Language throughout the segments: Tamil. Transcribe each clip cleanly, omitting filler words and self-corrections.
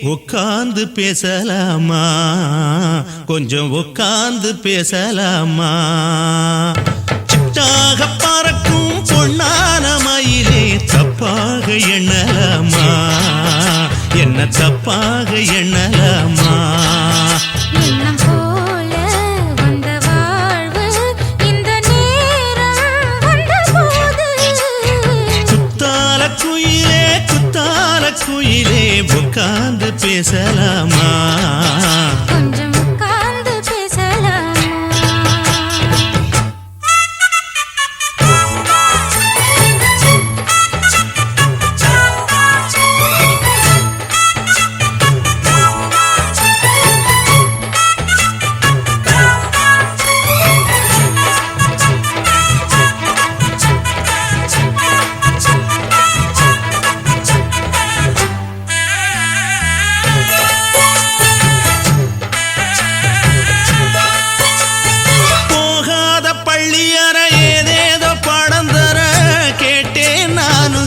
உட்கார்ந்து பேசலாமா கொஞ்சம் உட்கார்ந்து பேசலாமா சிட்டாக பறக்கும் பொன்னான மயிலே தப்பாக எண்ணலாமா என்ன தப்பாக எண்ணலாமா குயிலே உட்கார்ந்து பேசலாமா கொஞ்சம் உட்கார்ந்து பேசலாமா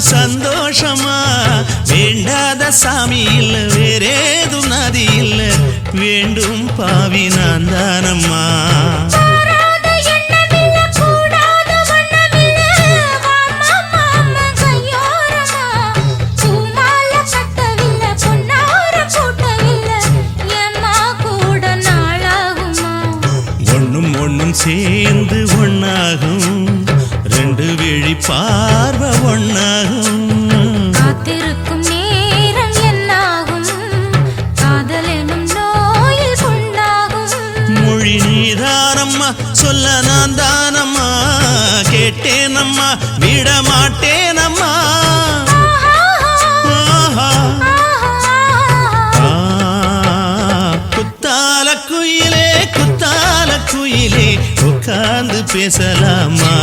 சந்தோஷமா வேண்டாத சாமி இல்ல வேறேது நதி இல்ல வேண்டும் பாவி நான் தானம்மா ஒண்ணும் ஒண்ணும் சேர்ந்து ஒன்னாகும் ரெண்டு விழி பார்வை ஒன்னாகும் காத்திருக்கும் நேரம் என்னாகும் காதல் எனும் நோயில் புண்ணாகும் மொழி நீதானம்மா சொல்ல நான் தானம்மா கேட்டேனம்மா விட மாட்டேனம்மா குத்தால குயிலே குத்தால குயிலே உட்கார்ந்து பேசலாமா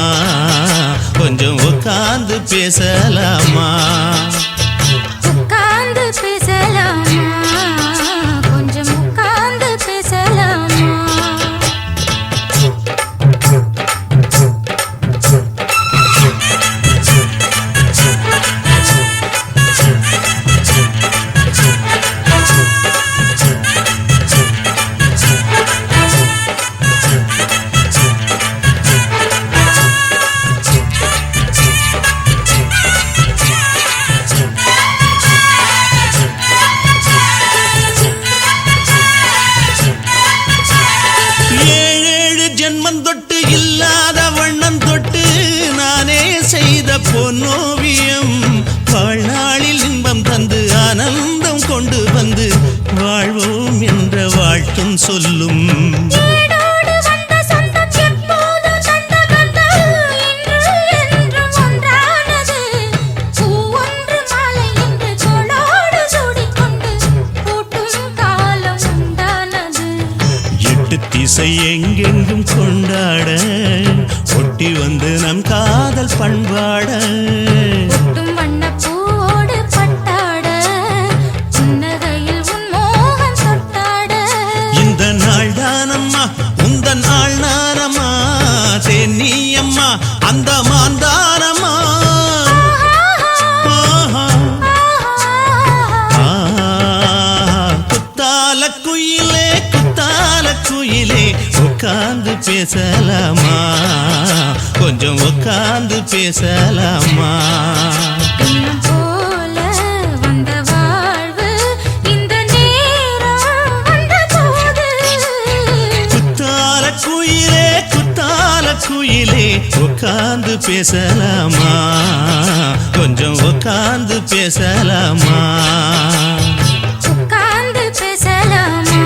கொஞ்சம் உட்கார்ந்து பேசலாமா உட்கார்ந்து பேசலாமா கொஞ்சம் உட்கார்ந்து பேசலாமா பொன்னோவியம் வாழ்நாளில் இன்பம் தந்து ஆனந்தம் கொண்டு வந்து வாழ்வோம் என்ற வாழ்த்தும் சொல்லும் எட்டு திசை எங்கெங்கும் கொண்டாட ஒட்டி வந்து நம் காதல் பண்பாட வண்ண பூவோடு பட்டாட புன்னகையில் உன் மோகம் தொட்டாட இந்த நாள் தானம்மா உந்த நாள் நானம்மா தென்னியம்மா அந்த மாந்தானம்மா குத்தால குயிலே குத்தால குயிலே உட்கார்ந்து பேசலாமா கொஞ்சம் உட்கார்ந்து பேசலாமா போல வந்த வாழ்வு இந்த நேரம் வந்த போது குத்தால குயிலே குத்தால குயிலே உட்கார்ந்து பேசலாமா கொஞ்சம் உட்கார்ந்து பேசலாமா உட்கார்ந்து பேசலாமா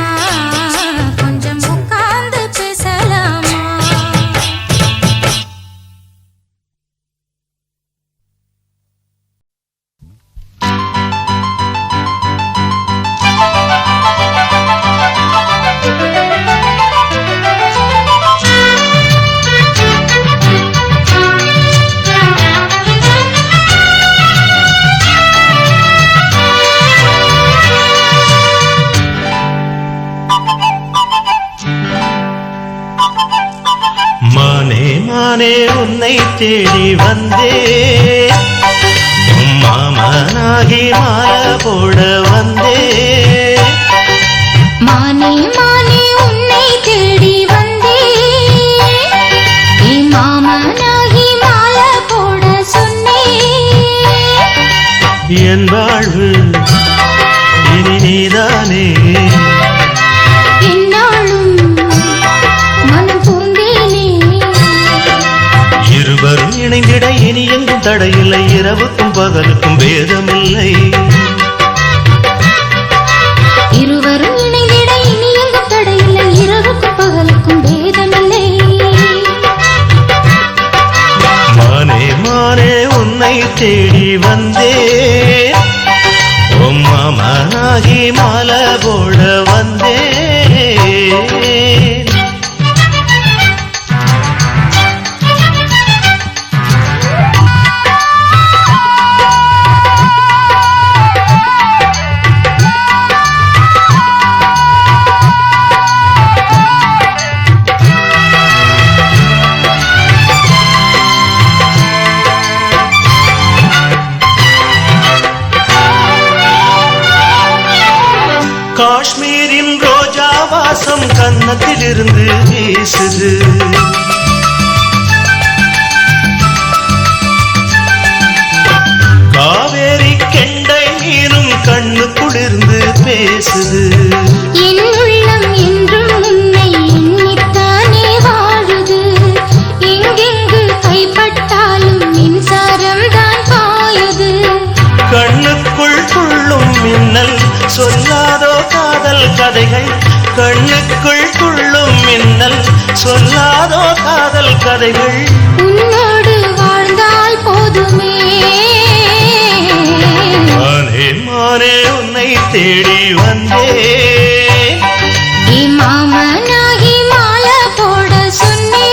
கொஞ்சம் உட்கார்ந்து பேசலாமா நானே உன்னை தேடி வந்தேன் மாமா மாமனாகி மாலை போட வந்தே மானே மானே உன்னை தேடி வந்தே மாமனாகி மாலை போட சொன்னே என் வாழ்வு இனி நீதானே என்னாலும் மனம் பூந்தேனே இருவரும் இணைந்திட இனி எங்கும் தடையில்லை இரவுக்கும் பகலுக்கும் பேதமில்லை இருவரும் இணைந்திட இனி எங்கும் தடையில்லை இரவுக்கும் பகலுக்கும் பேதமில்லை மானே மானே உன்னை தேடி வந்தே மாமனாகி மாலை போட வந்தே காஷ்மீரின் ரோஜா வாசம் கன்னத்திலிருந்து வீசுது காவேரி கெண்டை மீனும் கண்ணுக்குளிர்ந்து பேசுது என் உள்ளம் என்றும் உன்னை எண்ணித்தானே வாழுது எங்கெங்கு கைப்பட்டாலும் மின்சாரம் தான் பாயுது கண்ணுக்குள் துள்ளும் மின்னல் சொல்லாதோ காதல் கதைகள் கண்ணுக்குள் துள்ளும் மின்னல் சொல்லாதோ காதல் கதைகள் உன்னோடு வாழ்ந்தால் போதுமே மானே மானே உன்னை தேடி வந்தே மாமனாகி மாலை போட சொன்னே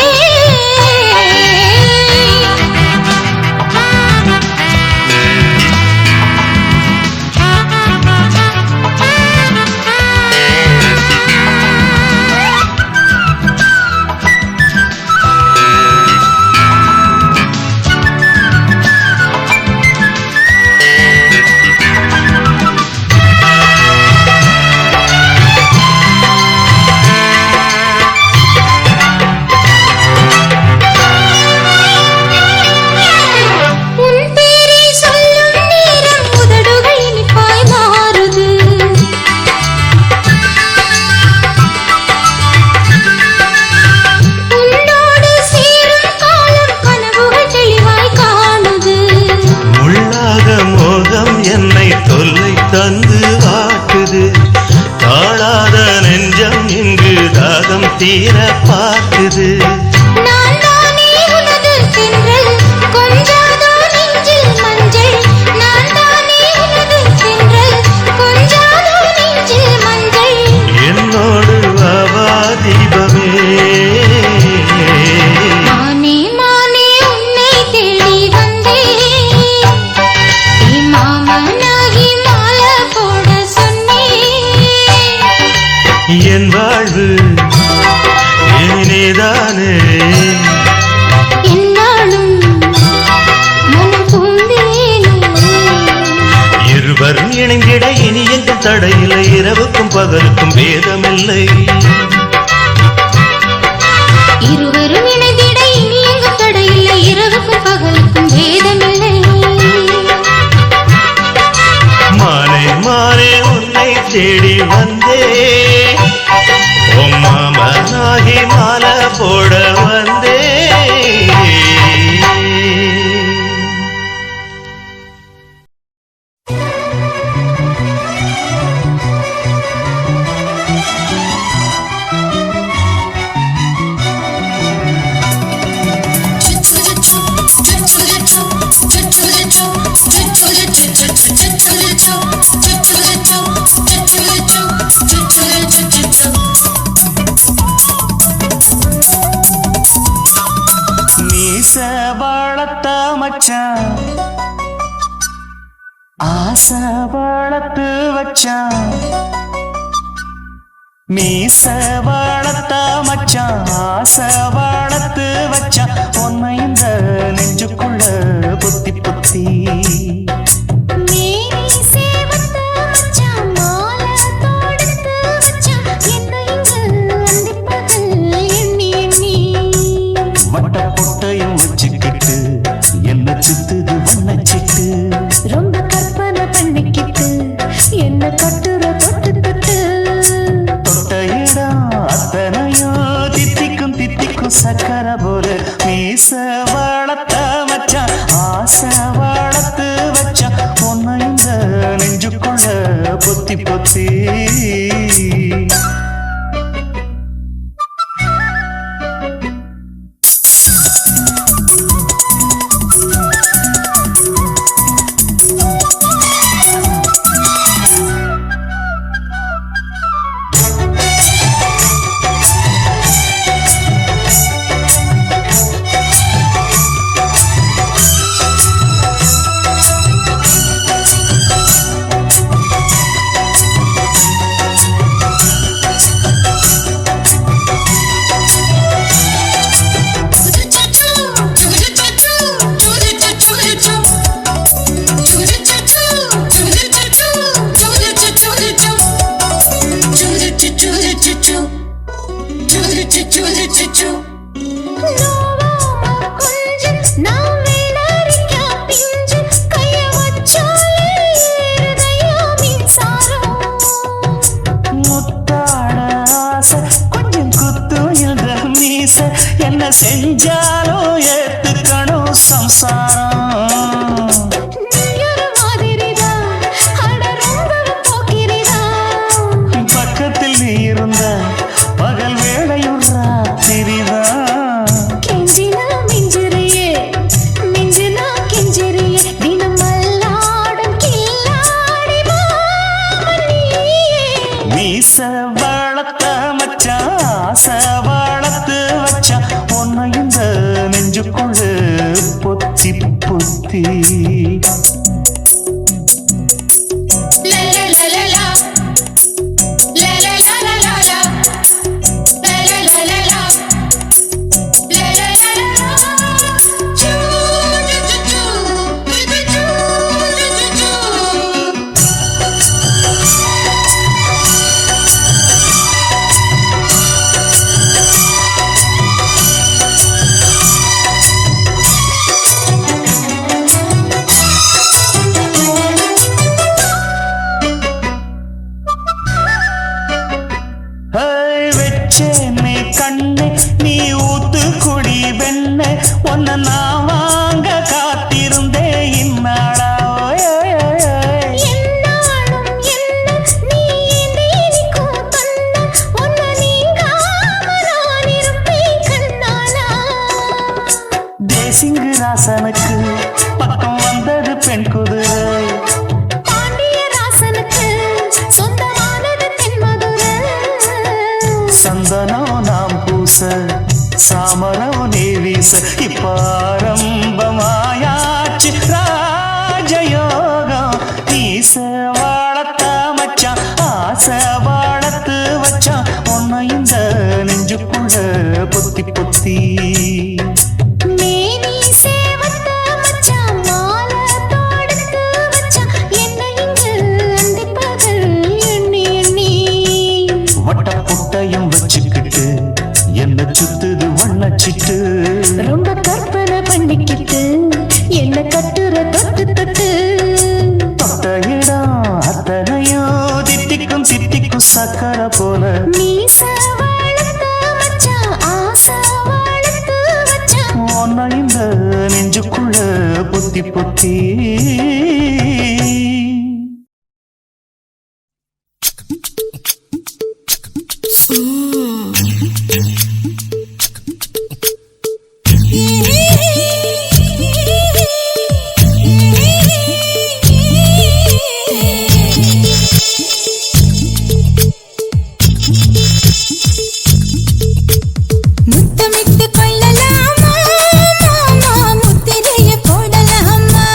தந்து வாட்டுது தாழாத நெஞ்சம் இங்கு தாகம் தீர பார்க்குது நான் தானே உனது தென்றல் கொஞ்சாதோ நெஞ்சில் மஞ்சள் நான் தானே உனது தென்றல் கொஞ்சாதோ நெஞ்சில் மஞ்சள் என்னோடு வாவா தீபமே மானே மானே உன்னை தேடி வந்தேன் மாமனாகி மாலை போட சொன்னேன் என் வாழ்வு இனிதானே என்னாலும் மனம் பூந்தேனே இருவரும் இணைந்திட இனி எங்கும் தடையில்லை இரவுக்கும் பகலுக்கும் பேதமில்லை இருவரும் இணைந்திட இனி எங்கும் தடையில்லை இரவுக்கும் பகலுக்கும் பேதமில்லை மானே மானே உன்னை தேடி வந்தே மாமனாகி மாலை போட வந்தே வளர்த்த மச்சான் ஆசை வளர்த்து வச்சான் மீச வளர்த்த மச்சான் ஆசை வளர்த்து வச்சான் உன்னை இந்த நெஞ்சுக்குள்ள புத்தி புத்தி நோவாம கொஞ்சம் நான் வேணாரிக்கா பிஞ்சு கைய வச்சாலே ஏறுதையா மின்சாரம். முத்தாட ஆசை கொஞ்சம் குத்தும் இந்த மீச என்ன செஞ்சாலும் ஏத்துக்கணும் சம்சாரம். நீயொரு மாதிரிதான் அட ரொம்ப போக்கிரிதான். பக்கத்தில் நீ இருந்த பகல் வேளையும் ராத்திரிதான். கெஞ்சினா மிஞ்சிறியே மிஞ்சினா கெஞ்சிறியே தினம் மல்லாடும் கில்லாடி மாமன் நீயே. மீச வளர்த்த மச்சான் ஆசை வளர்த்து வச்சான் உன்னை இந்த நெஞ்சுக்குள்ள பொத்தி பொத்தி. வெச்சேனே கண்ணே நீ ஊத்து குடி வெண்ணே உன்னை நான் வாங்க காத்திருந்தே இந்நாளா. என்னாலும் என்ன நீ ஏந்திரிக்கும் கண்ணா உன்னை நீங்காம நான் இருப்பேன் கண்ணாலா. தேசிங்கு ராசனுக்கு பக்கம் வந்தது பெண் குதிரை. பாண்டிய ராசனுக்கு சொந்தமானது தென்மதுரை. சந்தனம் நாம் பூச சாமரம் நீ வீச இப்ப ஆரம்பமாயாச்சு ராஜயோகம். ஈச வாழத்த மச்சான் ஆசை வாழத்து வச்சான் உன்னை இந்த நெஞ்சுக்குள்ள பொத்தி பொத்தி. மேனி சேவத்த மச்சான் மாலை தொடுத்து வச்சான் என்னை இங்கு அந்திப்பகல் எண்ணி எண்ணி. வட்ட புட்டையும் வச்சுக்கிட்டு என்ன சுத்துது வண்ணச்சிட்டு. ரொம்ப கற்பனை பண்ணிக்கிட்டு என்ன கட்டுற தொட்டு தொட்டு. தொட்ட இடம் அத்தனையும் தித்திக்கும் தித்திக்கும் சக்கரை போல. மீச வளர்த்த மச்சான் ஆசை வளர்த்து வச்சான் உன்னை இந்த நெஞ்சுக்குள்ள பொத்தி பொத்தி. முத்தமிட்டு கொள்ளலாமா மாமா முத்திரைய போடலாமா.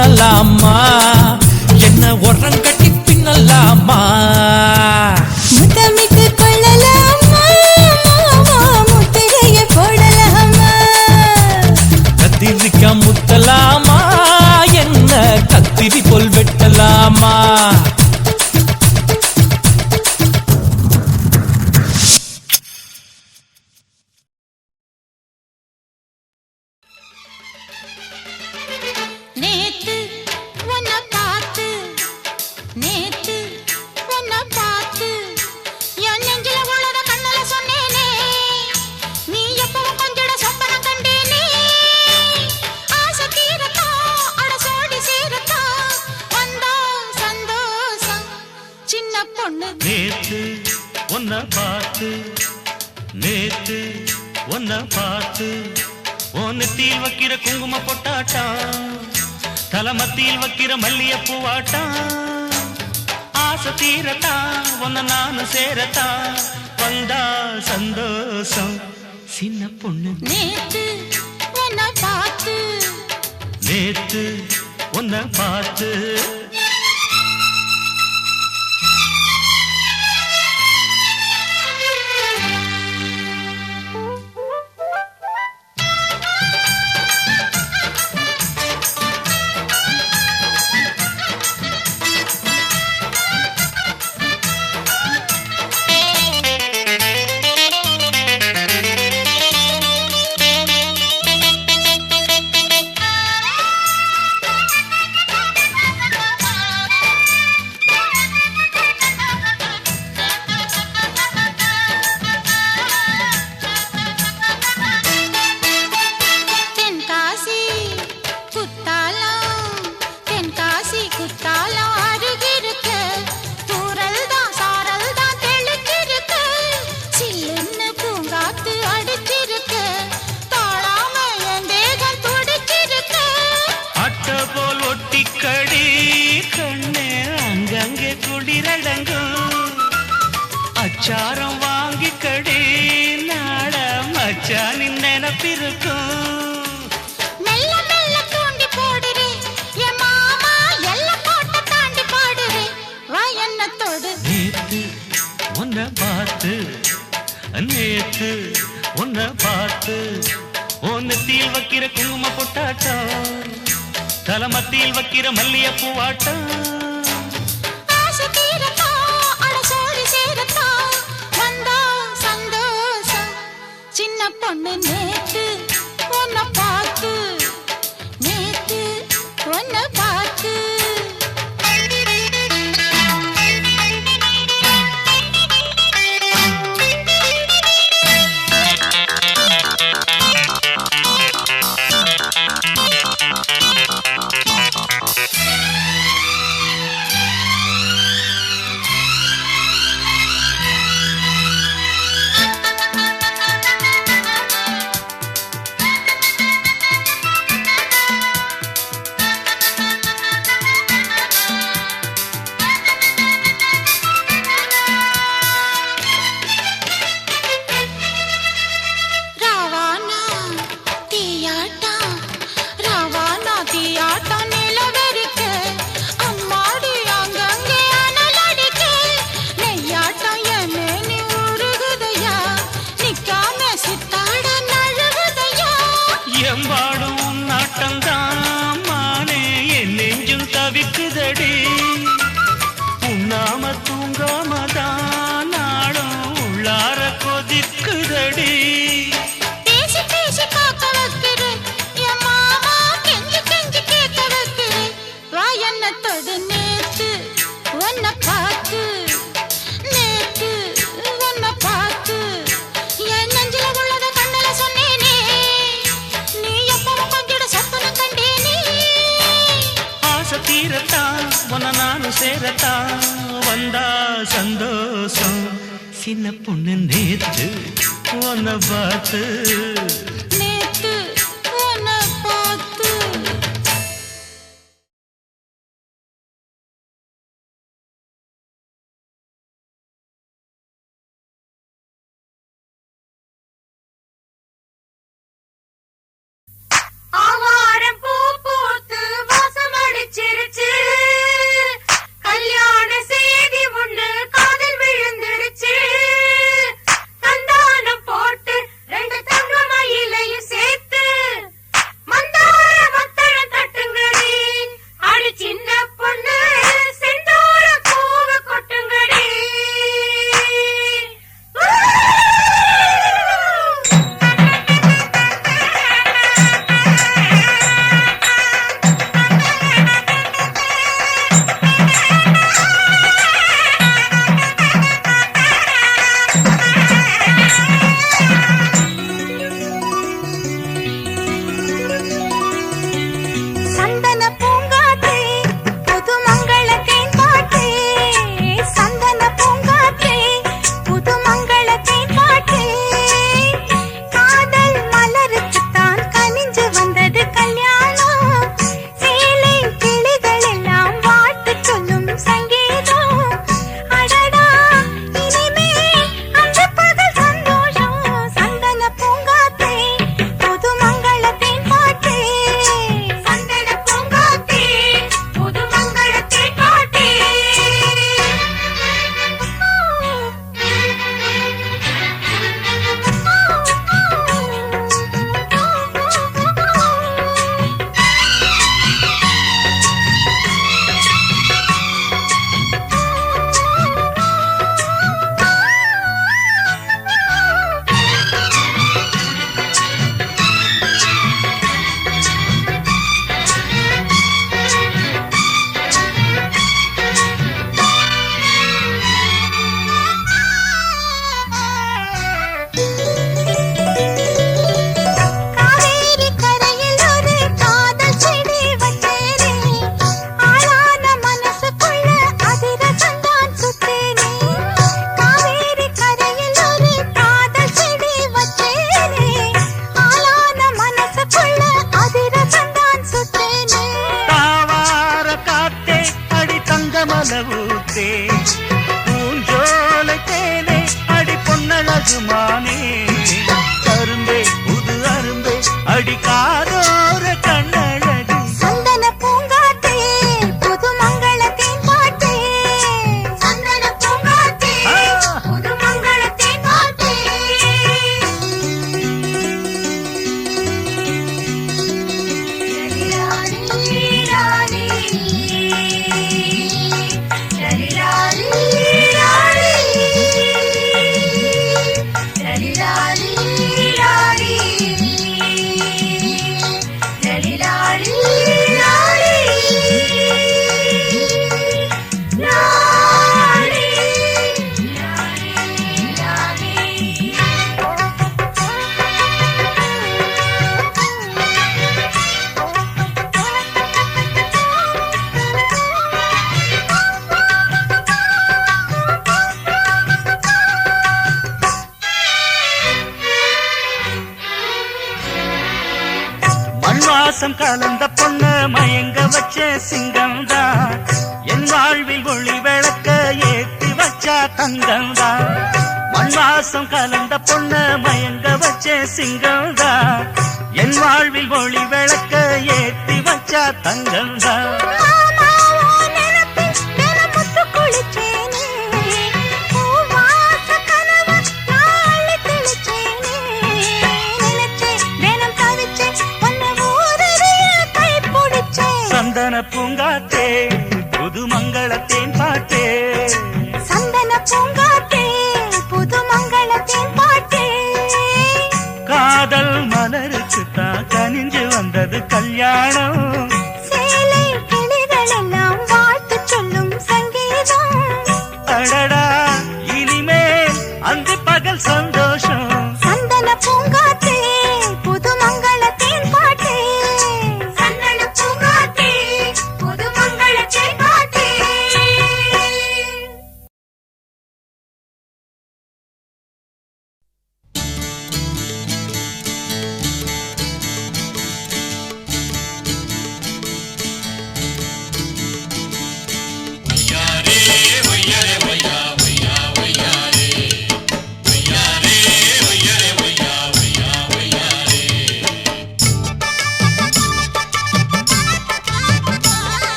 பண்ணலாமா என்ன உரம் கட்டி பின்னலாமா முத்தமிட்டு கொள்ளலாமா முத்திரைய போடலாமா கத்திரிக்கா முத்தலாமா என்ன கத்திரி போல் வெட்டலாமா நேத்து உன்னை பார்த்து நேத்து உன்னை பார்த்து என் நெஞ்சில உள்ளத கண்ணல சொன்னேனே நீ எப்பவும் கொஞ்சட சொப்பனம் கண்டேனே ஆசை தீரத்தா அட சோடி சேரத்தா வந்தா சந்தோஷம் சின்ன பொண்ணு நேத்து உன்னை பார்த்து நேத்து உன்னை பார்த்து நெத்தியில் வைக்கிற குங்கும பொட்டாட்டம் தலமத்தியில் வைக்கிற மல்லிய பூவாட்டம் ஆசை தீரத்தா உன்னை நானு சேரத்தா வந்தா சந்தோஷம் சின்ன பொண்ணு நேத்து உன்னை பார்த்து நேத்து உன்னை பார்த்து அச்சாரம் வாங்கி கடி நாட மச்சானின் நினப்பிருக்கும் மெல்ல மெல்ல தூண்டி போடுறே என் மாமா எல்லாம் போட்டு தாண்டி பாடுறே வா என்ன தொடு நேத்து உன்னை பார்த்து நேத்து உன்னை பார்த்து நெத்தியில் வைக்கிற குங்கும பொட்டாட்டம் தலமத்தியில் வைக்கிற மல்லிய பூவாட்டம் ஆசை தீரத்தா அட சோடி சேரத்தா வந்தா சந்தோஷம் சின்ன பொண்ணு நேத்து உன்னை பார்த்து நேத்து உன்னை பார்த்து எம்பாடும் நாட்டம்தான் மானே என் நெஞ்சும் தவிக்குதடி உண்ணாம தூங்காமதான் நாளும் உள்ளார கொதிக்குதடி பேசி பேசி காக்க வைக்கிறு என் மாமா கெஞ்சி கெஞ்சி கேட்க வைக்கிறு வா என்ன தொடு நேத்து உன்னை பார்த்து நேத்து உன்னை பார்த்து என் நெஞ்சில உள்ளத கண்ணல சொன்னேனே நீ எப்பவும் கொஞ்சிட சொப்பனம் கண்டேனே ஆசை தீரத்தா உன்னை நானும் சேரத்தா வந்தா சந்தோஷம் சின்ன பொண்ணு நேத்து உன்னை பார்த்து நேத்து உன்னை பார்த்து ஆவாரம் பூ பூத்து வாசமடி பால ஊத்தே பூஞ்சோலை தேனே அடி பொன்னழகு மானே கரும்பே புது அரும்பே அடி காதோர கண்ணழகு சந்தன பூங்காத்தே புது மங்களத்தின் பாட்டே சந்தன பூங்காத்தே புது மங்களத்தின் பாட்டே மண்வாசம் கலந்த பொண்ணு மயங்க வச்ச சிங்கம்தான் என் வாழ்வில் ஒளி விளக்க ஏத்தி வச்சா தங்கம்தான் மண்வாசம் கலந்த பொண்ணு மயங்க வச்ச சிங்கம்தான் என் வாழ்வில் ஒளி விளக்க ஏத்தி வச்சா தங்கம்தான் சந்தன பூங்காத்தே புது மங்களத்தேன் பாட்டே சந்தன பூங்காத்தே புது மங்களத்தின் பாட்டே காதல் மலருக்கு தான் கனிஞ்சு வந்தது கல்யாணம் சேலை கிளிகள் எல்லாம் வாழ்த்து சொல்லும் சங்கீதம் அடடா இனிமேல் அந்த பகல் சந்தோஷம் சந்தன பூங்காத்தே புது மங்களத்தின் பாட்டே சந்தன பூங்காத்தே புது மங்களத்தின் பாட்டே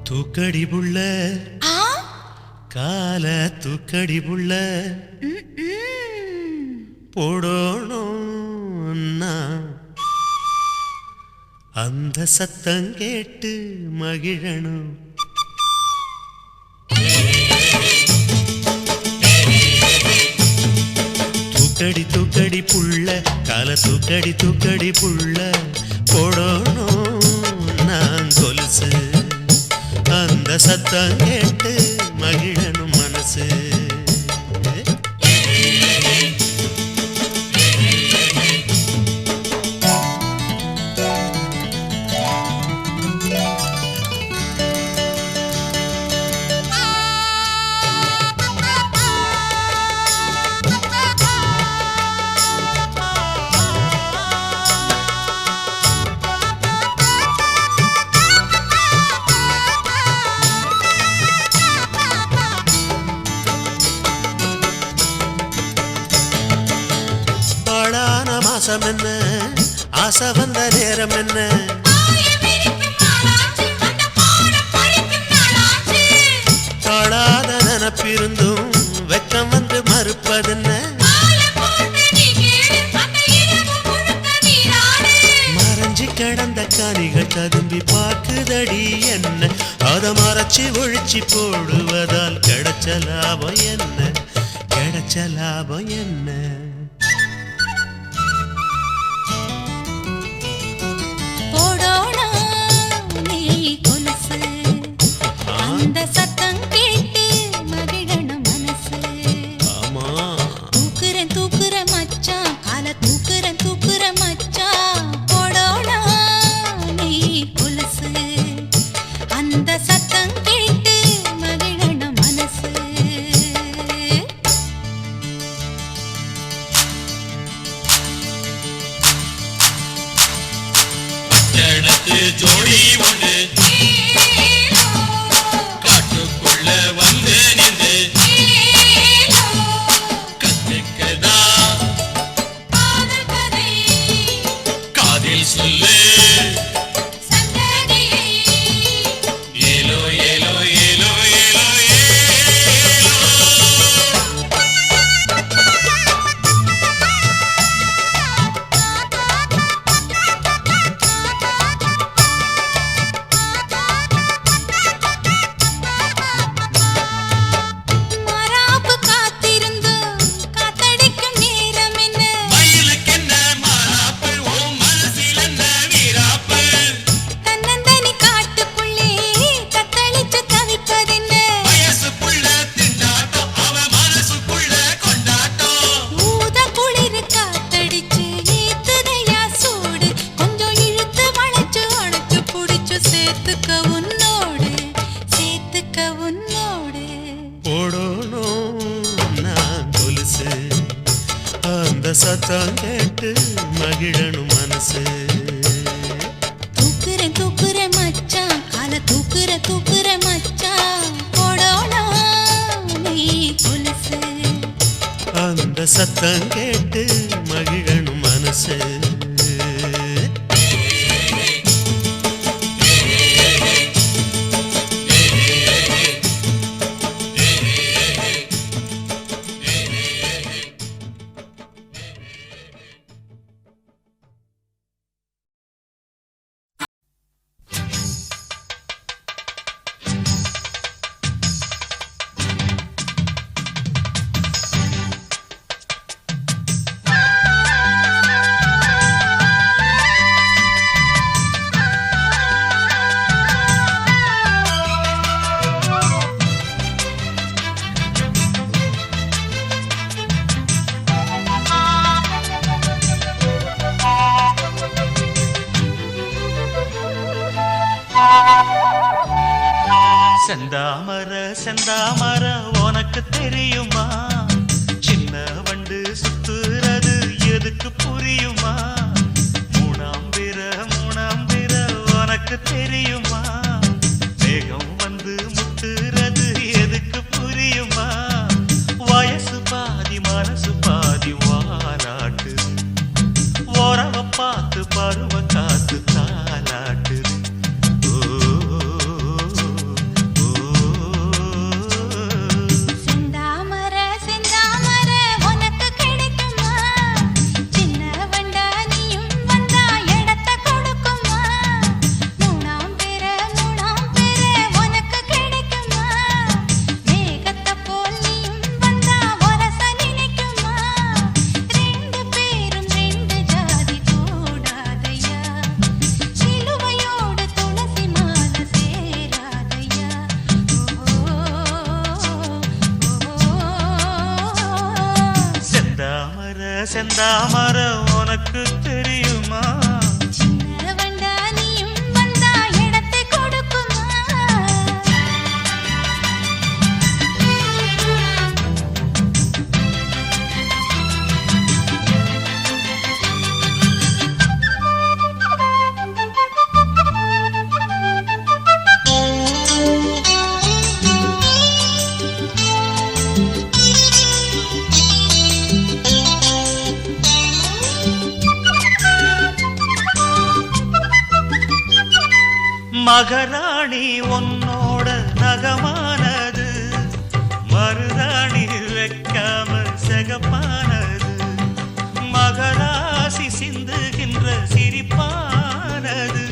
தூக்கடி புள்ள கால தூக்கடி புள்ள போடணும்னா அந்த சத்தம் கேட்டு மகிழணும் தூக்கடி தூக்கடி புள்ள கால தூக்கடி தூக்கடி புள்ள போடணும் நான் கொலுசு அந்த சத்தம் கேட்டு மகிழனும் மனசு மாசம் என்ன ஆசை வந்த நேரம் என்ன காடாத நினப்பிருந்தும் வெக்கம் வந்து மறுப்பதென்ன மறைஞ்சி கிடந்த காணிகள் ததும்பி பார்க்குதடி என்ன அத மறைச்சி ஒழிச்சு போடுவதால் கிடைச்ச லாபம் என்ன கிடைச்ச லாபம் என்ன சத்தம் கேட்டு மகிழனும் மனசு. தூக்குற மச்சான் கால தூக்குற மச்சான் போடோனா நீ கொலுசு. அந்த சத்தம் கேட்டு மகிழனும் மனசு. செந்தாமர உனக்கு தெரியுமா? சின்ன வண்டு சுத்துறது எதுக்கு புரியுமா? மூணாம் பிற உனக்கு தெரியுமா? வேகம் வந்து முத்துறது எதுக்கு புரியுமா? வயசு பாதி மனசு பாதி வாராட்டு. உறவ பார்த்து பருவ காத்து தாலாட்டு. செந்தாமர உனக்கு தெரியுமா? சின்ன வண்டா நீயும் வந்தா இடத்தை கொடுக்குமா? மகராணி உன்னோட நகமானது, மருதாணி வைக்காம செகப்பானது. மகராசி சிந்துகின்ற சிரிப்பானது,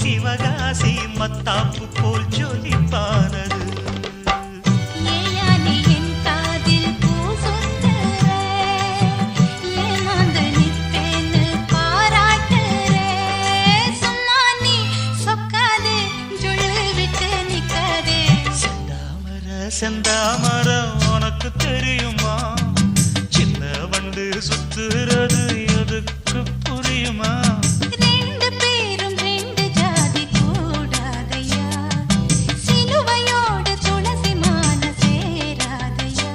சிவகாசி மத்தாப்பு போல் ஜொலிப்பானது. செந்தாமர உனக்கு தெரியுமா? சின்ன வண்டு சுத்துறது எதுக்கு புரியுமா? ரெண்டு பேரும் ரெண்டு ஜாதி கூடாதையா. சிலுவையோடு துளசி மாலை சேராதையா.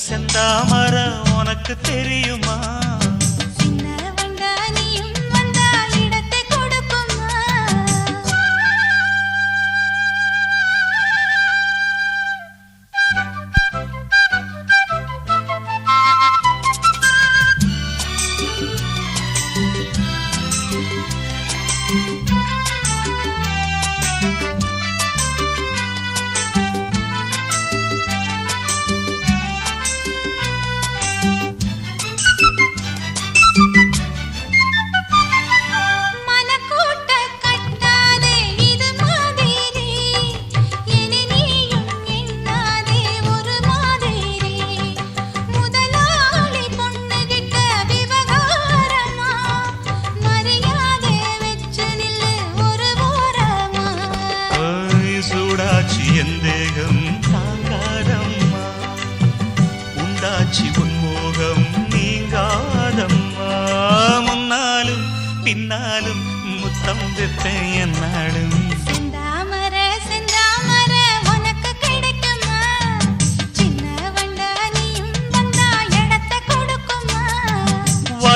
செந்தாமர உனக்கு தெரியுமா? எந்தேகம் தாங்காதம்மா, உண்டாச்சி உன்மோகம் நீங்காதம்மா. முன்னாலும் பின்னாலும் முத்தம் வைப்பேன் என்னாலும். செந்தாமர உனக்கு கிடைக்கும்.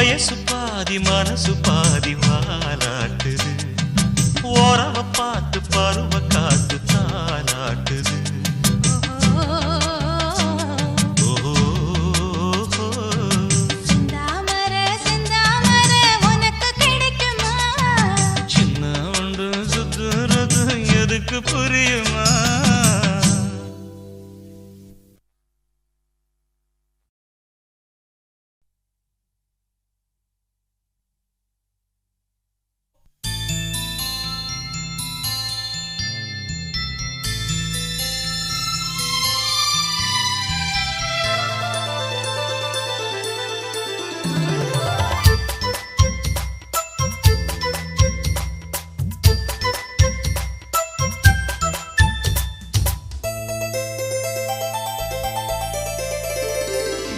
வயசு பாதி மனசு பாதி வாலாட்டுது ஓரவ பார்த்து பருவ காத்து தாலாட்டுது சின்ன ஒன்று சுத்துறது எதுக்கு புரியுமா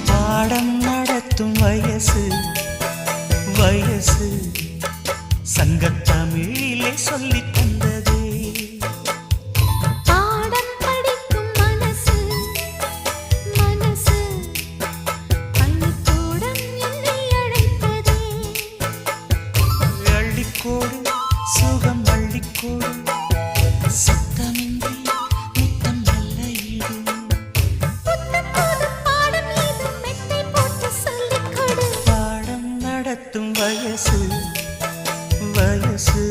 பாடம் நடத்தும் வயசு வயசு சங்கத்தமிழிலே சொல்லித் தந்ததே பாடம் படிக்கும் மனசு மனசு பள்ளிக்கூடம் என்னை அழைத்ததே அள்ளிக்கோடு சுகம் அள்ளிக்கோடு சத்தமின்றி முத்தம் நல்ல ஈடு புத்தம் புது பாடம் ஏதும் மெத்தை போட்டு சொல்லிக் கொடு பாடம் நடத்தும் வயசு வயசு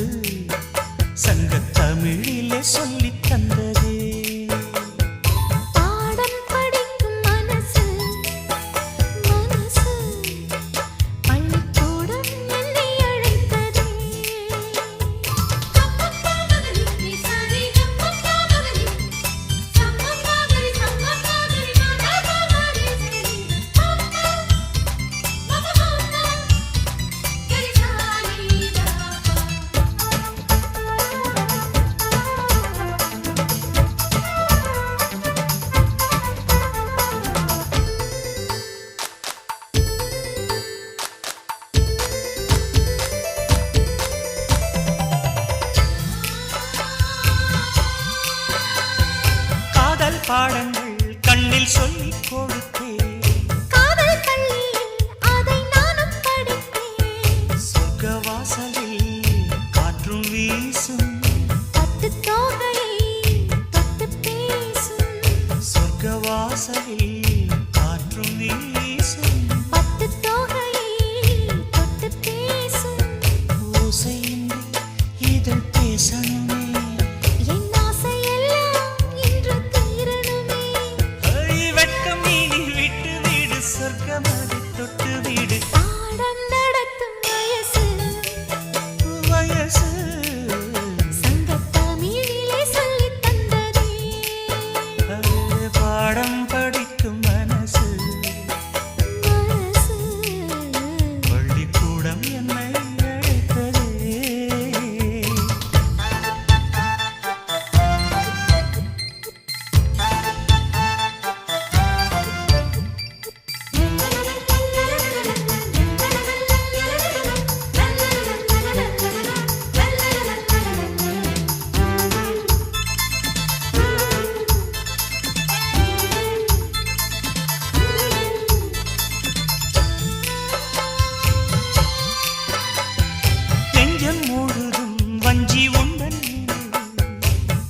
சங்கத்தமிழிலே சொல்லித் தந்ததே பாடம் படிக்கும் மனசு மனசு பள்ளிக்கூடம் என்னை அழைத்ததே காதல் பாடங்கள் கண்ணில் சொல்லிக் கொடுத்தேன் காதல் பள்ளியில் அதை நானும் படித்தேன் சொர்க்க வாசலில் காற்றும் வீசும் பட்டு தோகையை தொட்டு பேசும் சொர்க்க வாசலில் காற்றும் வீசும் பட்டு தோகையை தொட்டு பேசும் ஓசையின்றி இதழ் பேசணுமே என் ஆசையெல்லாம் இன்று தீரணுமே வெட்கம் இனி விட்டு வீடு சொர்க்கமதி தொட்டு வீடு பாடம் நடத்தும் வயசு வயசு சங்கத்தமிழிலே சொல்லித் தந்ததே அது பாடம் படிக்கும் மனசு மனசு பள்ளிக்கூடம் என்னை அழைத்ததே நெஞ்சம் முழுதும் வஞ்சி உண்டன்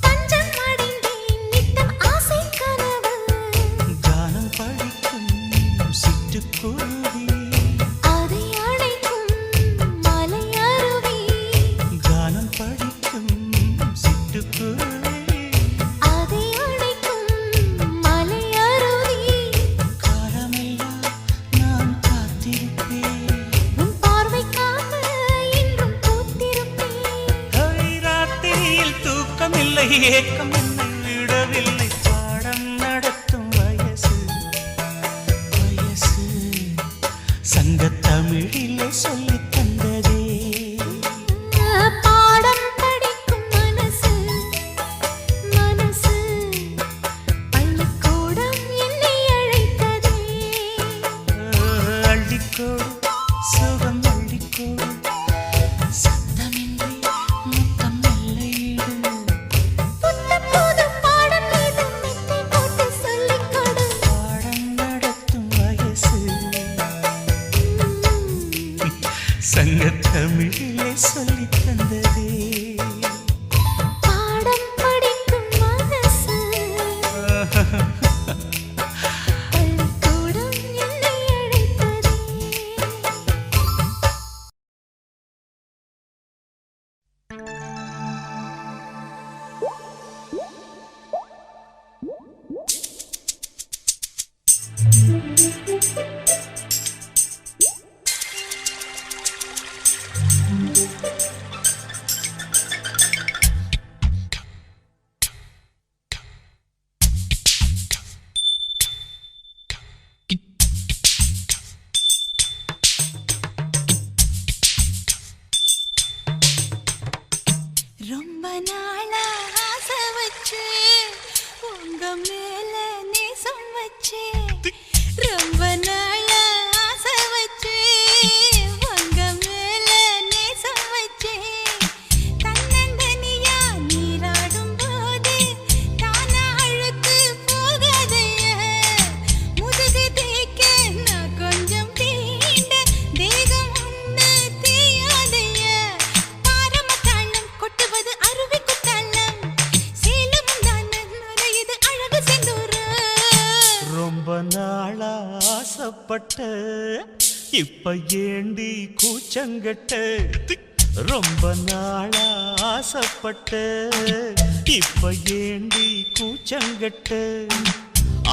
தஞ்சம் அடைந்தேன் நித்தம் ஆசை கனவு கானம் படிக்கும் சிட்டுக்குருவி அதை அழைக்கும் மலை அருவி கானம் படிக்கும் சிட்டுக்குருவி அதை அழைக்கும் மலை அருவி காலமெல்லாம் நான் காத்திருப்பேன் உன் பார்வைக்காக இன்றும் பூத்திருப்பேன் ராத்திரியில் தூக்கமில்லை ஏக்கம் என்னை விடவில்லை பாடம் நடத்தும் வயசு வயசு சங்கத்தமிழிலே சொல்லித் தந்ததே பாடம் படிக்கும் மனசு மனசு பள்ளிக்கூடம் என்னை அழைத்ததே அள்ளிக்கோடு சுகம் அள்ளிக்கோடு சத்தமின்றி முத்தம் நல்ல ஈடு புத்தம் தமிழிலே சொல்லி தந்ததே பாடம் படிக்கும் மனசு பள்ளிக்கூடம் என்னை அழைத்ததே ரொம்ப நாளா ஆசை வச்சு உங்க மேல நேசம் வச்சு ரொம்ப நாளா ஆசை வச்சு உங்க மேல நேசம் வச்சு தன்னந்தனியா நீராடும் போது தானா அழுக்கு போகாதைய முதுகு தேய்க்க நான் கொஞ்சம் தீண்ட தேகம் ஒண்ணு தேயாதைய பாரமத்தாளம் கொட்டுவது அருவி குத்தாளம் சேலமும் தான நுரையுது அழகு செந்தூர ரொம்ப நாளா ஆசைப்பட்ட இப்ப ஏண்டி கூச்சங்கட்ட ரொம்ப நாளா ஆசைப்பட்ட இப்ப ஏண்டி கூச்சங்கட்ட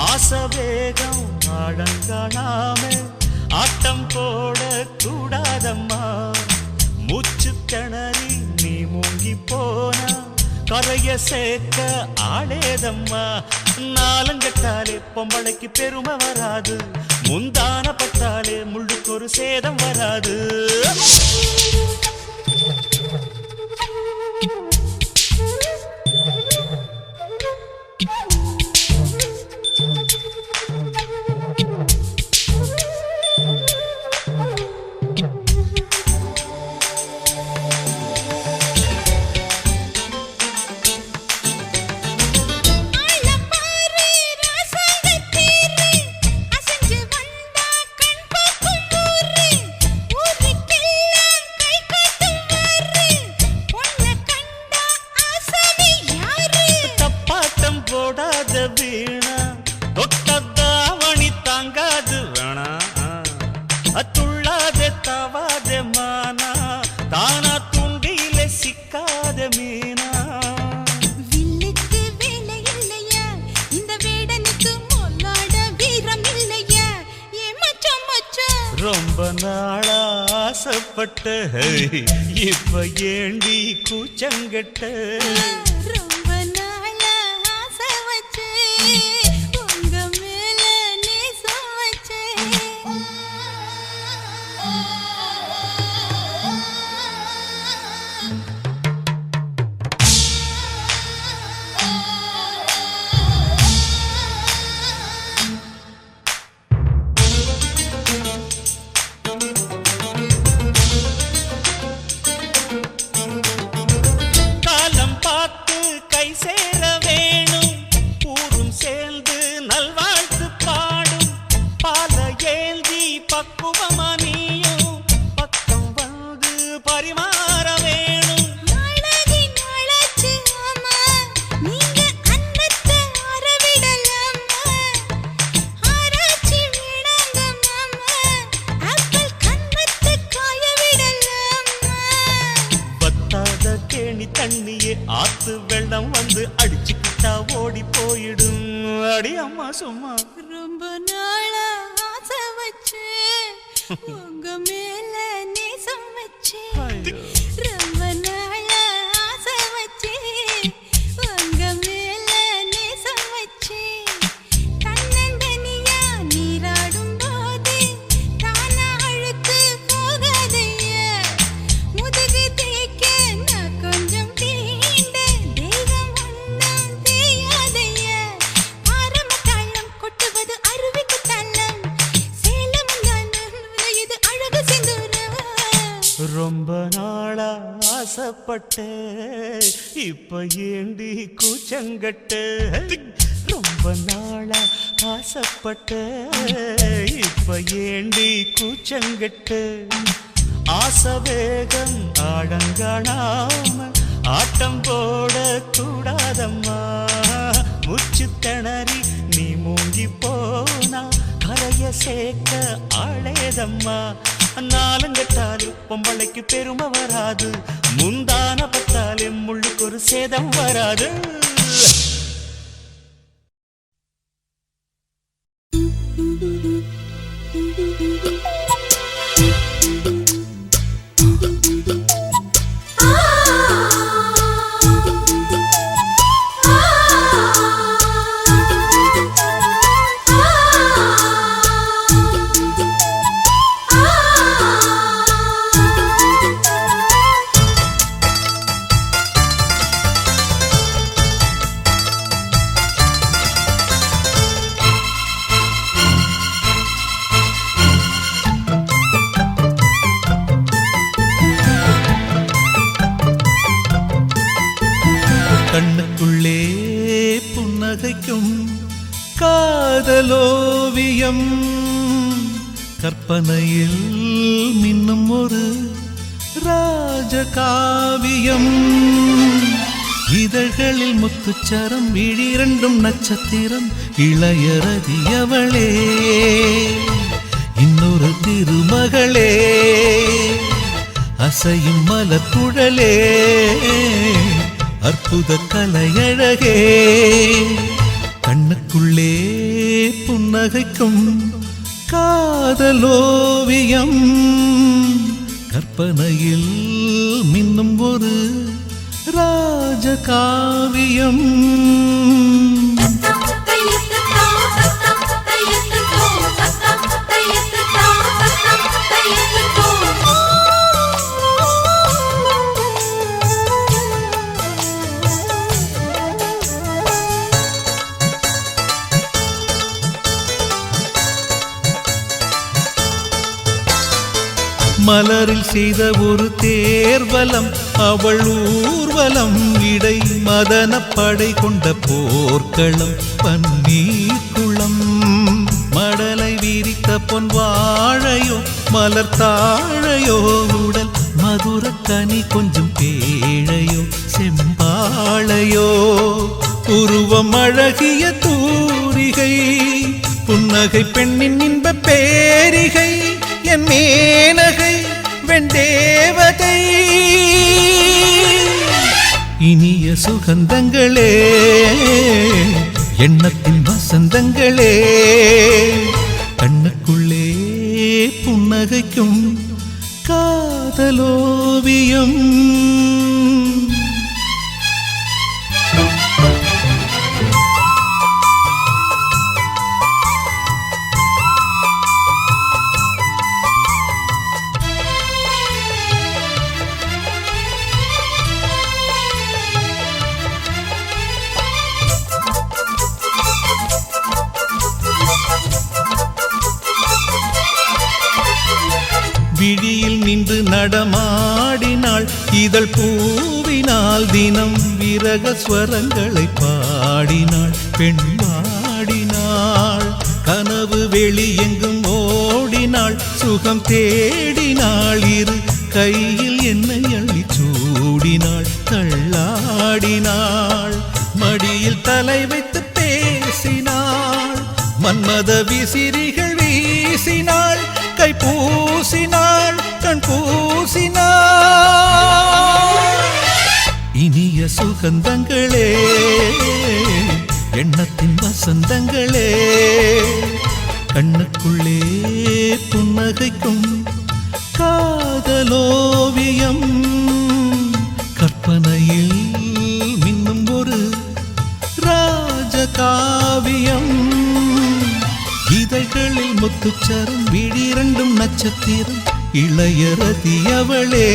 ஆசை வேகம் ஆழங்காணாம ஆட்டம் போட கூடாதம்மா மூச்சு திணறி நீ மூங்கி போனா கரைய சேர்க்க ஆளேதம்மா நாலங்கட்டாலே பொம்பளைக்கு பெருமை வராது முந்தான பட்டாலே முள்ளுக்கு ஒரு சேதம் வராது போடாத வீணா தொட்டதாவணி தாங்காது வேணா அத்துள்ளாத தவாத மானா தானா துண்டியில சிக்காத மீனா வில்லுக்கு வேலை இல்லையா இந்த வேடனுக்கு மொல்லாட வீரம் இல்லையா ஏ மச்சான் மச்சான் ரொம்ப நாளா ஆசைப்பட்ட இப்ப ஏண்டி கூச்சங்கட்ட ரொம்ப நாளா ஆசை வச்சு உங்க மேல நேசம் வச்சு காலம் பார்த்து கை சேர வேணும் ஊரும் சேர்ந்து நல்வாழ்த்து பாடும் பால ஏந்தி பக்குவமா நீயும் பக்கம் வந்து பரிமாற வேணும் நாளாகி நாளாச்சு ஆமா நீங்க அன்னத்தை அறவிடலாமா ஆராய்ச்சி வேணாங்க மாமா ஆப்பிள் கண்ணத்தை காய விடலாமா பத்தாத கேணி தண்ணியே ஆத்து வெள்ளம் வந்து அடிச்சுக்கிட்டா ஓடி போயிடும் அடி அம்மா சும்மா ரொம்ப நாளா ஆசை வச்சு உங்க மேல நேசம் வச்சு ரொம்ப நாளா ஆசை வச்சு உங்க மேல நேசம் வச்சு தன்னந்தனியா நீராடும் போது தானா அழுக்கு போகாதைய முதுகு தேய்க்க நான் கொஞ்சம் தீண்ட தேகம் ஒண்ணும் தேயாதைய ஆரம்பத்தாளம் கொட்டுவது அருவி குத்தாளம் சேலமும் தான நுரையுது அழகு செந்தூர ரொம்ப நாளா ஆசைப்பட்ட இப்ப ஏண்டி கூச்சங்கட்ட ரொம்ப நாளா ஆசைப்பட்ட இப்ப ஏண்டி கூச்சங்கட்ட ஆசவேகம் ஆடங்காணாம ஆட்டம் போட கூடாதம்மா. முச்சு திணறி நீ மூங்கி போனா கரைய சேர்க்க ஆளேதம்மா. நாலங்கட்டாலு பொம்பளைக்கு பெருமை வராது, முந்தான பத்தாலே முள்ளுக்கு ஒரு சேதம் வராது. கண்ணுக்குள்ளே புன்னகைக்கும் காதலோவியம், கற்பனையில் மின்னும் ஒரு ராஜகாவியம். இதழ்களில் முத்துச்சரம், விழிரண்டும் நட்சத்திரம், இளையரதியவளே இன்னொரு திருமகளே, அசையும் மலர்குழலே அற்புத கலையழகே. கண்ணுக்குள்ளே புன்னகைக்கும் காதலோவியம், கற்பனையில் மின்னும் ஒரு ராஜகாவியம். மலரில் செய்த ஒரு தேர்வலம், அவள் ஊர்வலம், இடை மதன படை கொண்ட போர்க்களம், பன்னீர் குளம். மடலை விரித்த பொன் வாழையோ மலர் தாழையோ, உடல் மதுர கனி கொஞ்சம் பேழையோ செம்பாழையோ, உருவம் அழகிய தூரிகை, புன்னகை பெண்ணின் இன்ப பேரிகை, என் மேனகை வெண்டேவதை. இனிய சுகந்தங்களே எண்ணத்தின் வசந்தங்களே, கண்ணுக்குள்ளே புன்னகைக்கும் காதலோவியம். விழியில் நின்று நடமாடினாள், இதழ் பூவினால் தினம் விரக ஸ்வரங்களை பாடினாள், பெண்பாடினாள். கனவு வெளி எங்கும் ஓடினாள், சுகம் தேடினாள், இரு கையில் என்னை அள்ளி சூடினாள், தள்ளாடினாள். மடியில் தலை வைத்து பேசினாள், மன்மத விசிறிகள் வீசினாள், கை பூசினாள், கண் பூசினாள். இனிய சுகந்தங்களே எண்ணத்தின் வசந்தங்களே, கண்ணுக்குள்ளே புன்னகைக்கும் காதலோவியம், கற்பனையில் மின்னும் ஒரு ராஜகாவியம். இதழ்களில் முத்துச்சரம், விழிரண்டும் நட்சத்திரம், இளையரதியவளே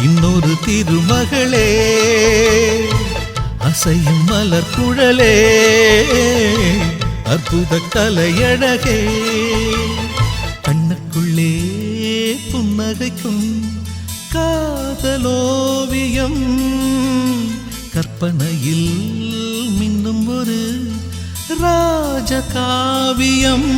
இன்னொரு திருமகளே, அசையும் மலர் குழலே அற்புத கலையழகே. கண்ணுக்குள்ளே புன்னகைக்கும் காதலோவியம், கற்பனையில் மின்னும் ஒரு ராஜகாவியம்.